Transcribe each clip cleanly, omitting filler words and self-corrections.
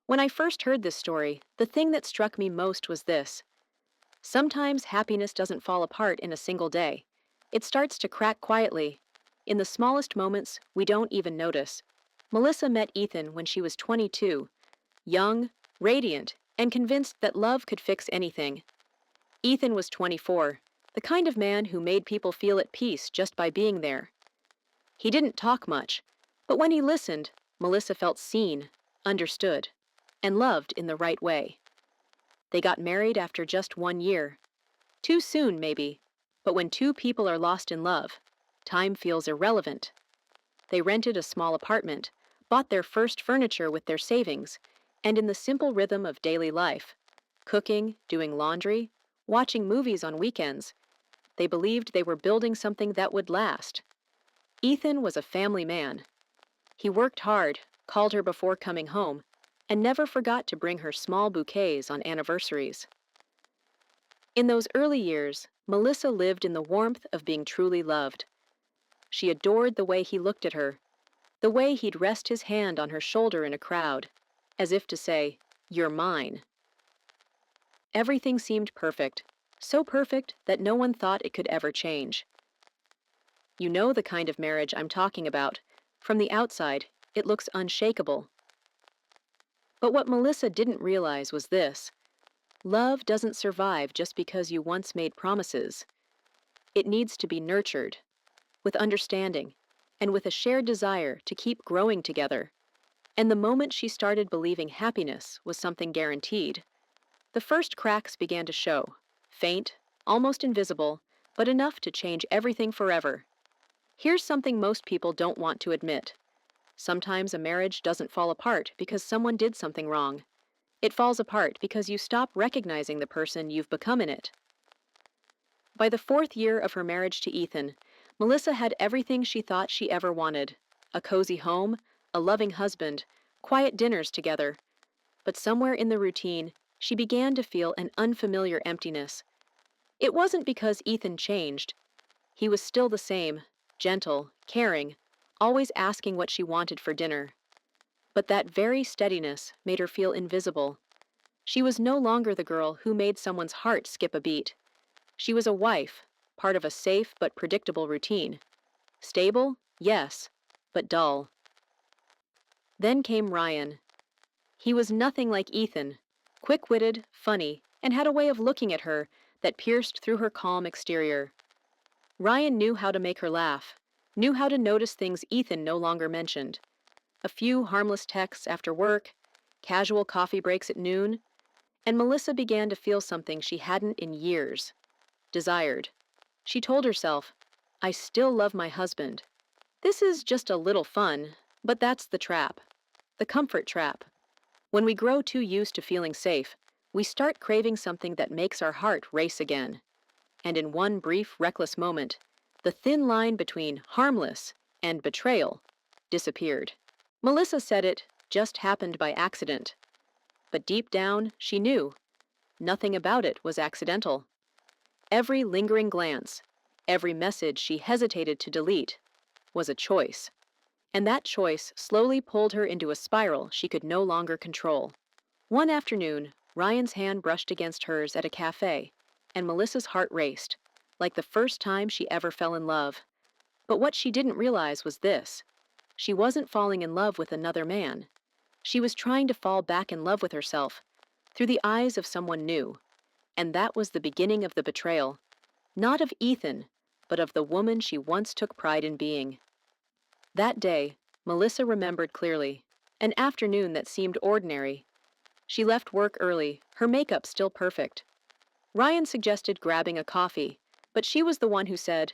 When I first heard this story, the thing that struck me most was this. Sometimes happiness doesn't fall apart in a single day. It starts to crack quietly, in the smallest moments we don't even notice. Melissa met Ethan when she was 22, young, radiant, and convinced that love could fix anything. Ethan was 24, the kind of man who made people feel at peace just by being there. He didn't talk much, but when he listened, Melissa felt seen, understood, and loved in the right way. They got married after just 1 year. Too soon, maybe, but when two people are lost in love, time feels irrelevant. They rented a small apartment, bought their first furniture with their savings, and in the simple rhythm of daily life, cooking, doing laundry, watching movies on weekends, they believed they were building something that would last. Ethan was a family man. He worked hard, called her before coming home, and never forgot to bring her small bouquets on anniversaries. In those early years, Melissa lived in the warmth of being truly loved. She adored the way he looked at her, the way he'd rest his hand on her shoulder in a crowd, as if to say, "You're mine." Everything seemed perfect, so perfect that no one thought it could ever change. You know the kind of marriage I'm talking about. From the outside, it looks unshakable. But what Melissa didn't realize was this. Love doesn't survive just because you once made promises. It needs to be nurtured, with understanding, and with a shared desire to keep growing together. And the moment she started believing happiness was something guaranteed, the first cracks began to show, faint, almost invisible, but enough to change everything forever. Here's something most people don't want to admit. Sometimes a marriage doesn't fall apart because someone did something wrong. It falls apart because you stop recognizing the person you've become in it. By the 4th year of her marriage to Ethan, Melissa had everything she thought she ever wanted. A cozy home, a loving husband, quiet dinners together. But somewhere in the routine, she began to feel an unfamiliar emptiness. It wasn't because Ethan changed. He was still the same, gentle, caring, always asking what she wanted for dinner. But that very steadiness made her feel invisible. She was no longer the girl who made someone's heart skip a beat. She was a wife, part of a safe but predictable routine. Stable, yes, but dull. Then came Ryan. He was nothing like Ethan, quick-witted, funny, and had a way of looking at her that pierced through her calm exterior. Ryan knew how to make her laugh, knew how to notice things Ethan no longer mentioned. A few harmless texts after work, casual coffee breaks at noon, and Melissa began to feel something she hadn't in years. Desired. She told herself, I still love my husband. This is just a little fun, but that's the trap. The comfort trap. When we grow too used to feeling safe, we start craving something that makes our heart race again. And in one brief, reckless moment, the thin line between harmless and betrayal disappeared. Melissa said it just happened by accident. But deep down, she knew. Nothing about it was accidental. Every lingering glance, every message she hesitated to delete, was a choice. And that choice slowly pulled her into a spiral she could no longer control. One afternoon, Ryan's hand brushed against hers at a cafe, and Melissa's heart raced, like the first time she ever fell in love. But what she didn't realize was this. She wasn't falling in love with another man. She was trying to fall back in love with herself, through the eyes of someone new. And that was the beginning of the betrayal, not of Ethan, but of the woman she once took pride in being. That day, Melissa remembered clearly, an afternoon that seemed ordinary. She left work early, her makeup still perfect. Ryan suggested grabbing a coffee, but she was the one who said,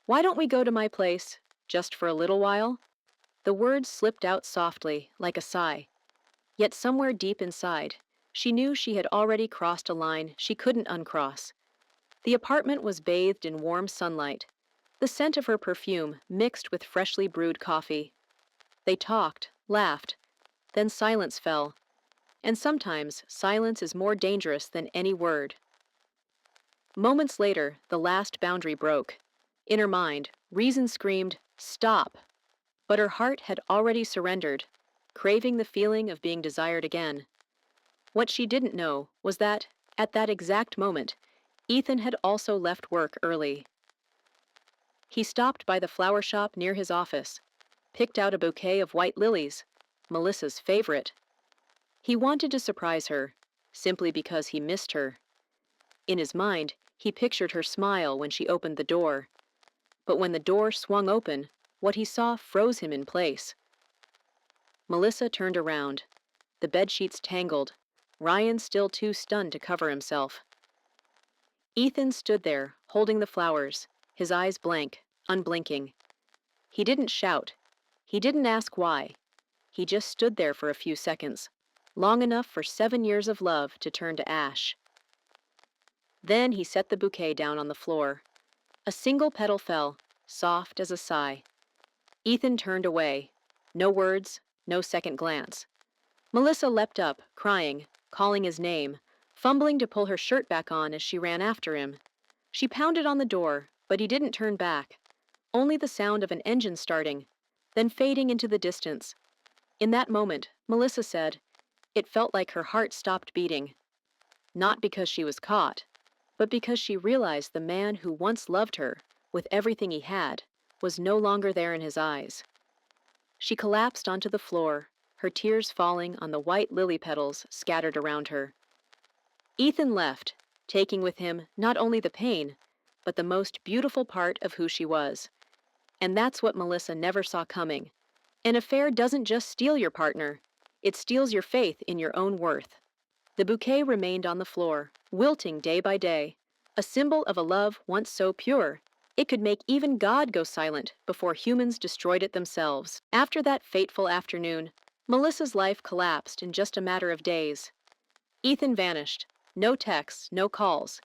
"Why don't we go to my place, just for a little while?" The words slipped out softly, like a sigh. Yet somewhere deep inside, she knew she had already crossed a line she couldn't uncross. The apartment was bathed in warm sunlight, the scent of her perfume mixed with freshly brewed coffee. They talked, laughed, then silence fell, and sometimes silence is more dangerous than any word. Moments later, the last boundary broke. In her mind, reason screamed, "Stop!" But her heart had already surrendered. craving the feeling of being desired again. What she didn't know was that, at that exact moment, Ethan had also left work early. He stopped by the flower shop near his office, picked out a bouquet of white lilies, Melissa's favorite. He wanted to surprise her, simply because he missed her. In his mind, he pictured her smile when she opened the door. But when the door swung open, what he saw froze him in place. Melissa turned around, the bedsheets tangled, Ryan still too stunned to cover himself. Ethan stood there, holding the flowers, his eyes blank, unblinking. He didn't shout. He didn't ask why. He just stood there for a few seconds, long enough for 7 years of love to turn to ash. Then he set the bouquet down on the floor. A single petal fell, soft as a sigh. Ethan turned away. No words, no second glance. Melissa leapt up, crying, calling his name, fumbling to pull her shirt back on as she ran after him. She pounded on the door, but he didn't turn back. Only the sound of an engine starting, then fading into the distance. In that moment, Melissa said, it felt like her heart stopped beating. Not because she was caught, but because she realized the man who once loved her, with everything he had, was no longer there in his eyes. She collapsed onto the floor, her tears falling on the white lily petals scattered around her. Ethan left, taking with him not only the pain, but the most beautiful part of who she was. And that's what Melissa never saw coming. An affair doesn't just steal your partner, it steals your faith in your own worth. The bouquet remained on the floor, wilting day by day, a symbol of a love once so pure, it could make even God go silent before humans destroyed it themselves. After that fateful afternoon, Melissa's life collapsed in just a matter of days. Ethan vanished. No texts, no calls.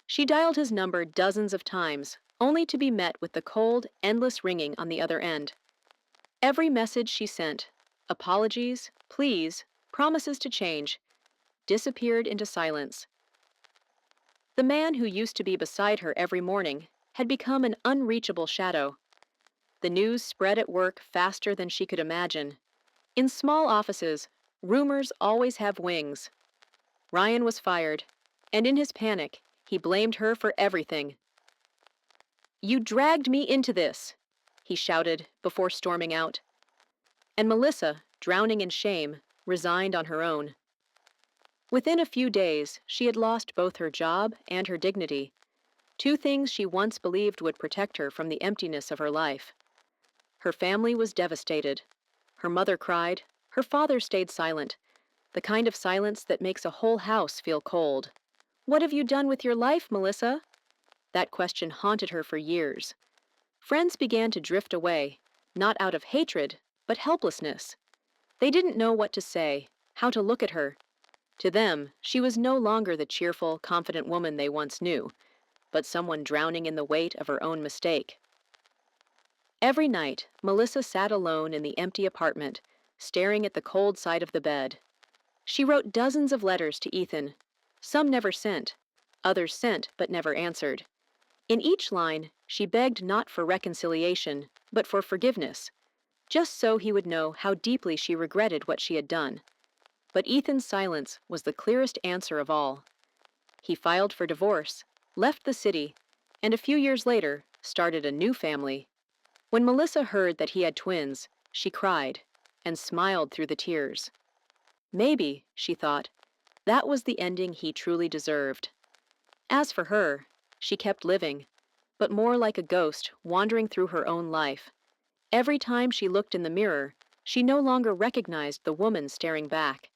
She dialed his number dozens of times, only to be met with the cold, endless ringing on the other end. Every message she sent, apologies, pleas, promises to change, disappeared into silence. The man who used to be beside her every morning had become an unreachable shadow. The news spread at work faster than she could imagine. In small offices, rumors always have wings. Ryan was fired, and in his panic, he blamed her for everything. "You dragged me into this," he shouted before storming out. And Melissa, drowning in shame, resigned on her own. Within a few days, she had lost both her job and her dignity, two things she once believed would protect her from the emptiness of her life. Her family was devastated. Her mother cried, her father stayed silent, the kind of silence that makes a whole house feel cold. "What have you done with your life, Melissa?" That question haunted her for years. Friends began to drift away, not out of hatred, but helplessness. They didn't know what to say, how to look at her. To them, she was no longer the cheerful, confident woman they once knew, but someone drowning in the weight of her own mistake. Every night, Melissa sat alone in the empty apartment, staring at the cold side of the bed. She wrote dozens of letters to Ethan. Some never sent, others sent but never answered. In each line, she begged not for reconciliation, but for forgiveness, just so he would know how deeply she regretted what she had done. But Ethan's silence was the clearest answer of all. He filed for divorce, left the city, and a few years later, started a new family. When Melissa heard that he had twins, she cried and smiled through the tears. Maybe, she thought, that was the ending he truly deserved. As for her, she kept living, but more like a ghost wandering through her own life. Every time she looked in the mirror, she no longer recognized the woman staring back.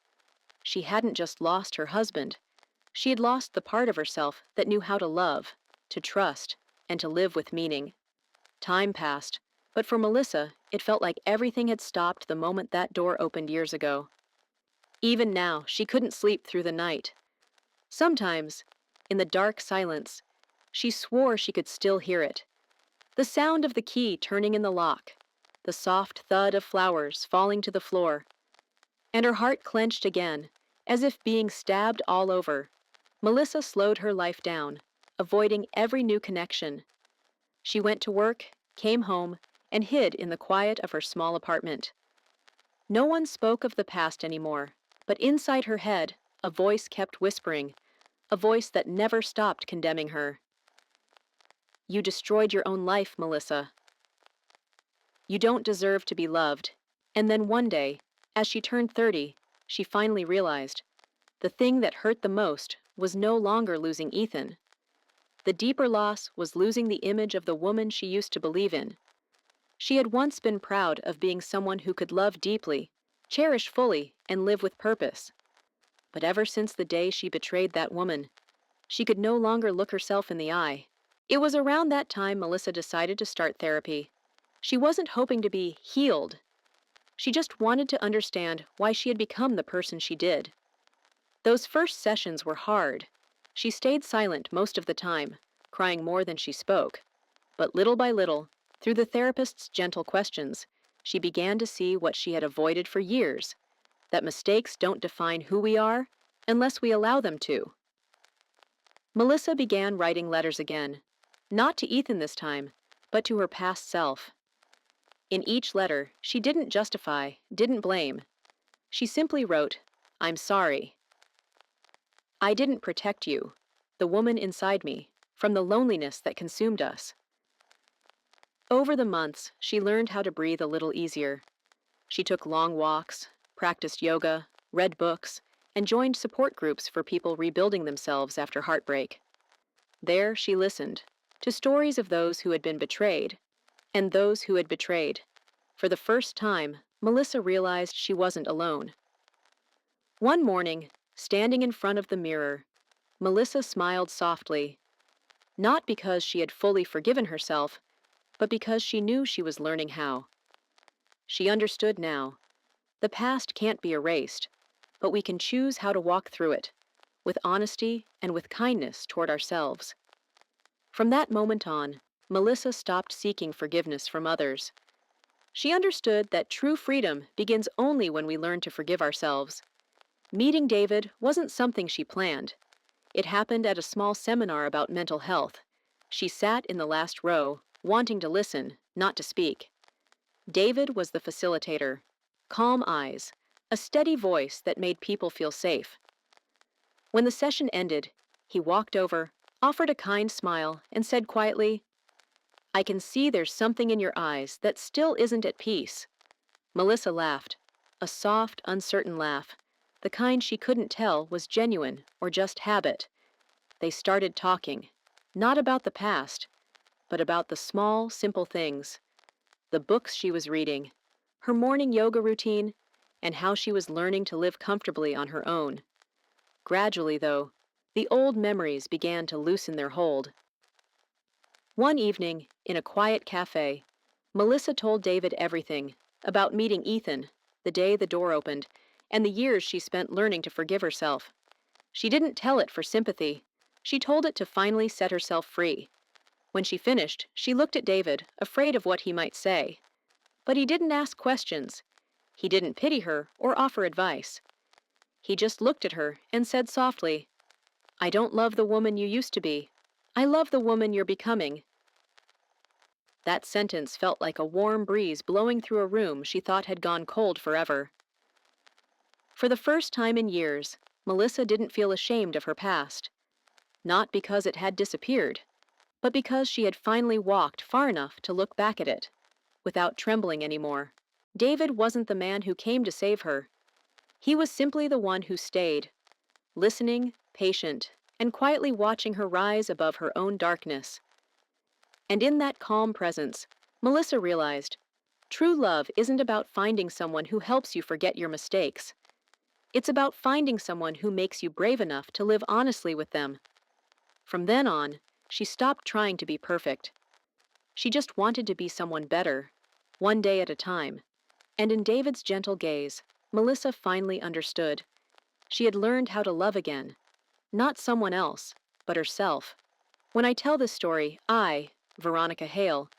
She hadn't just lost her husband. She had lost the part of herself that knew how to love, to trust, and to live with meaning. Time passed, but for Melissa, it felt like everything had stopped the moment that door opened years ago. Even now, she couldn't sleep through the night. Sometimes, in the dark silence, she swore she could still hear it. The sound of the key turning in the lock, the soft thud of flowers falling to the floor. And her heart clenched again, as if being stabbed all over. Melissa slowed her life down, avoiding every new connection. She went to work, came home, and hid in the quiet of her small apartment. No one spoke of the past anymore, but inside her head, a voice kept whispering, a voice that never stopped condemning her. You destroyed your own life, Melissa. You don't deserve to be loved. And then one day, as she turned 30, she finally realized the thing that hurt the most was no longer losing Ethan. The deeper loss was losing the image of the woman she used to believe in. She had once been proud of being someone who could love deeply, cherish fully, and live with purpose. But ever since the day she betrayed that woman, she could no longer look herself in the eye. It was around that time Melissa decided to start therapy. She wasn't hoping to be healed. She just wanted to understand why she had become the person she did. Those first sessions were hard. She stayed silent most of the time, crying more than she spoke. But little by little, through the therapist's gentle questions, she began to see what she had avoided for years, that mistakes don't define who we are unless we allow them to. Melissa began writing letters again, not to Ethan this time, but to her past self. In each letter, she didn't justify, didn't blame. She simply wrote, "I'm sorry. I didn't protect you, the woman inside me, from the loneliness that consumed us." Over the months, she learned how to breathe a little easier. She took long walks, practiced yoga, read books, and joined support groups for people rebuilding themselves after heartbreak. There, she listened to stories of those who had been betrayed and those who had betrayed. For the first time, Melissa realized she wasn't alone. One morning, standing in front of the mirror, Melissa smiled softly, not because she had fully forgiven herself, but because she knew she was learning how. She understood now. The past can't be erased, but we can choose how to walk through it, with honesty and with kindness toward ourselves. From that moment on, Melissa stopped seeking forgiveness from others. She understood that true freedom begins only when we learn to forgive ourselves. Meeting David wasn't something she planned. It happened at a small seminar about mental health. She sat in the last row, wanting to listen, not to speak. David was the facilitator. Calm eyes, a steady voice that made people feel safe. When the session ended, he walked over, offered a kind smile, and said quietly, "I can see there's something in your eyes that still isn't at peace." Melissa laughed, a soft, uncertain laugh, the kind she couldn't tell was genuine or just habit. They started talking, not about the past, but about the small, simple things, the books she was reading, her morning yoga routine, and how she was learning to live comfortably on her own. Gradually, though, the old memories began to loosen their hold. One evening, in a quiet cafe, Melissa told David everything about meeting Ethan, the day the door opened, and the years she spent learning to forgive herself. She didn't tell it for sympathy. She told it to finally set herself free. When she finished, she looked at David, afraid of what he might say. But he didn't ask questions. He didn't pity her or offer advice. He just looked at her and said softly, "I don't love the woman you used to be. I love the woman you're becoming." That sentence felt like a warm breeze blowing through a room she thought had gone cold forever. For the first time in years, Melissa didn't feel ashamed of her past. Not because it had disappeared, but because she had finally walked far enough to look back at it, without trembling anymore. David wasn't the man who came to save her. He was simply the one who stayed, listening, patient, and quietly watching her rise above her own darkness. And in that calm presence, Melissa realized, true love isn't about finding someone who helps you forget your mistakes. It's about finding someone who makes you brave enough to live honestly with them. From then on, she stopped trying to be perfect. She just wanted to be someone better, one day at a time. And in David's gentle gaze, Melissa finally understood. She had learned how to love again. Not someone else, but herself. When I tell this story, I, Veronica Hale,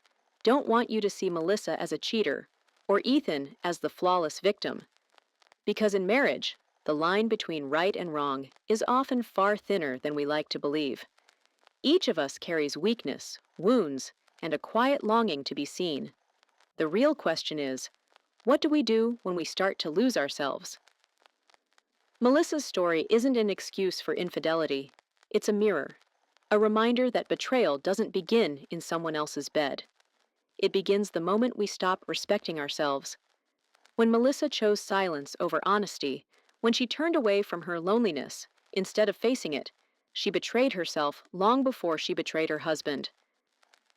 don't want you to see Melissa as a cheater, or Ethan as the flawless victim. Because in marriage, the line between right and wrong is often far thinner than we like to believe. Each of us carries weakness, wounds, and a quiet longing to be seen. The real question is, What do we do when we start to lose ourselves? Melissa's story isn't an excuse for infidelity, it's a mirror, a reminder that betrayal doesn't begin in someone else's bed. It begins the moment we stop respecting ourselves. When Melissa chose silence over honesty, when she turned away from her loneliness instead of facing it, she betrayed herself long before she betrayed her husband.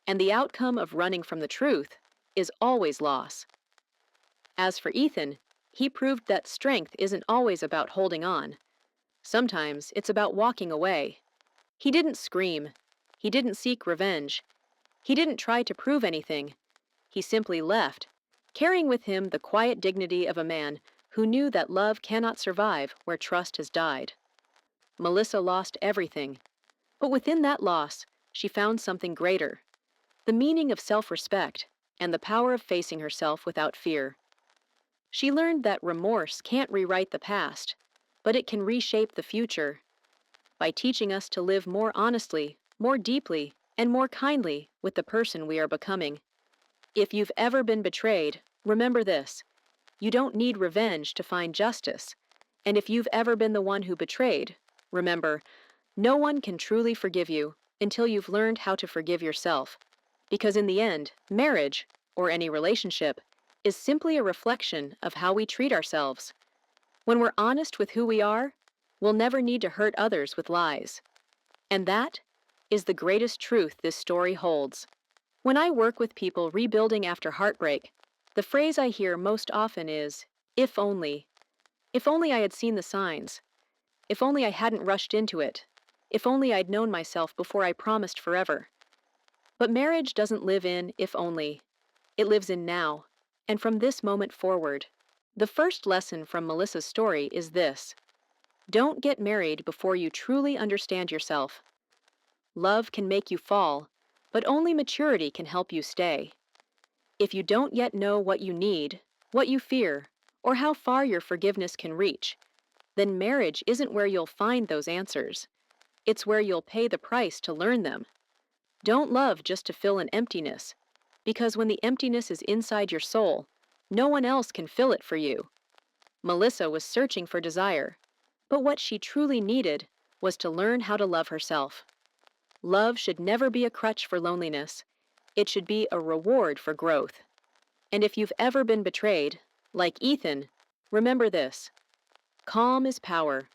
And the outcome of running from the truth is always loss. As for Ethan, he proved that strength isn't always about holding on. Sometimes it's about walking away. He didn't scream. He didn't seek revenge. He didn't try to prove anything. He simply left, carrying with him the quiet dignity of a man who knew that love cannot survive where trust has died. Melissa lost everything, but within that loss, she found something greater: the meaning of self-respect and the power of facing herself without fear. She learned that remorse can't rewrite the past, but it can reshape the future by teaching us to live more honestly, more deeply, and more kindly with the person we are becoming. If you've ever been betrayed, remember this: you don't need revenge to find justice. And if you've ever been the one who betrayed, remember, no one can truly forgive you until you've learned how to forgive yourself. Because in the end, marriage, or any relationship, is simply a reflection of how we treat ourselves. When we're honest with who we are, we'll never need to hurt others with lies. And that is the greatest truth this story holds. When I work with people rebuilding after heartbreak, the phrase I hear most often is, "if only." If only I had seen the signs. If only I hadn't rushed into it. If only I'd known myself before I promised forever. But marriage doesn't live in if only. It lives in now, and from this moment forward. The first lesson from Melissa's story is this: don't get married before you truly understand yourself. Love can make you fall, but only maturity can help you stay. If you don't yet know what you need, what you fear, or how far your forgiveness can reach, then marriage isn't where you'll find those answers. It's where you'll pay the price to learn them. Don't love just to fill an emptiness, because when the emptiness is inside your soul, no one else can fill it for you. Melissa was searching for desire, but what she truly needed was to learn how to love herself. Love should never be a crutch for loneliness. It should be a reward for growth. And if you've ever been betrayed, like Ethan, remember this: calm is power.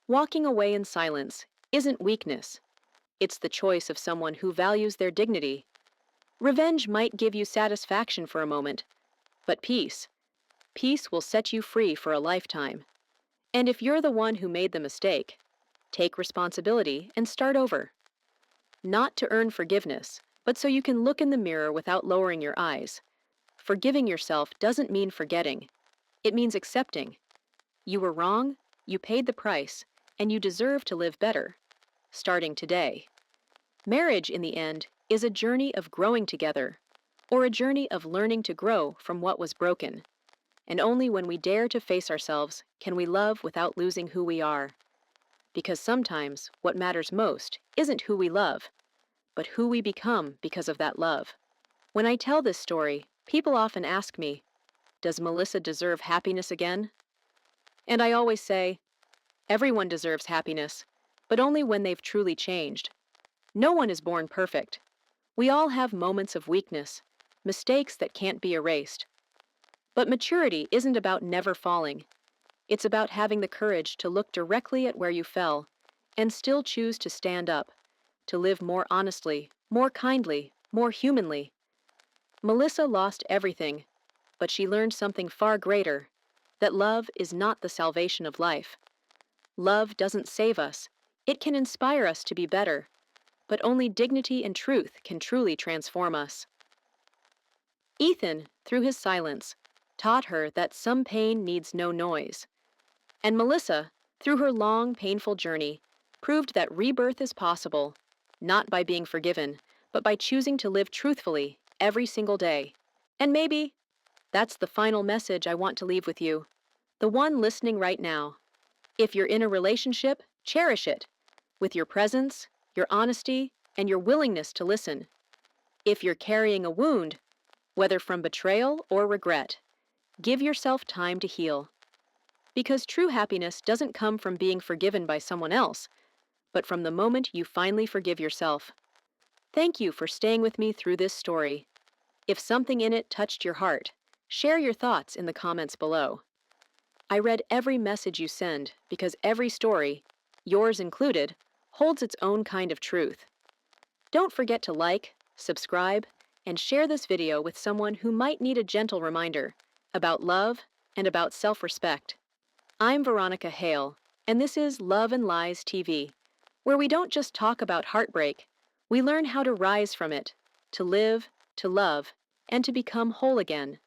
Walking away in silence isn't weakness. It's the choice of someone who values their dignity. Revenge might give you satisfaction for a moment, but peace will set you free for a lifetime. And if you're the one who made the mistake, take responsibility and start over. Not to earn forgiveness, but so you can look in the mirror without lowering your eyes. Forgiving yourself doesn't mean forgetting. It means accepting. You were wrong, you paid the price, and you deserve to live better. Starting today. Marriage, in the end, is a journey of growing together, or a journey of learning to grow from what was broken. And only when we dare to face ourselves can we love without losing who we are. Because sometimes what matters most isn't who we love, but who we become because of that love. When I tell this story, people often ask me, does Melissa deserve happiness again? And I always say, everyone deserves happiness, but only when they've truly changed. No one is born perfect. We all have moments of weakness, mistakes that can't be erased. But maturity isn't about never falling. It's about having the courage to look directly at where you fell and still choose to stand up, to live more honestly, more kindly, more humanly. Melissa lost everything, but she learned something far greater: that love is not the salvation of life. Love doesn't save us. It can inspire us to be better, but only dignity and truth can truly transform us. Ethan, through his silence, taught her that some pain needs no noise. And Melissa, through her long, painful journey, proved that rebirth is possible, not by being forgiven, but by choosing to live truthfully every single day. And maybe that's the final message I want to leave with you, the one listening right now. If you're in a relationship, cherish it, with your presence, your honesty, and your willingness to listen. If you're carrying a wound, whether from betrayal or regret, Give yourself time to heal. Because true happiness doesn't come from being forgiven by someone else, but from the moment you finally forgive yourself. Thank you for staying with me through this story. If something in it touched your heart, share your thoughts in the comments below. I read every message you send because every story, yours included, holds its own kind of truth. Don't forget to like, subscribe, and share this video with someone who might need a gentle reminder about love and about self-respect. I'm Veronica Hale, and this is Love and Lies TV, where we don't just talk about heartbreak, we learn how to rise from it, to live, to love, and to become whole again.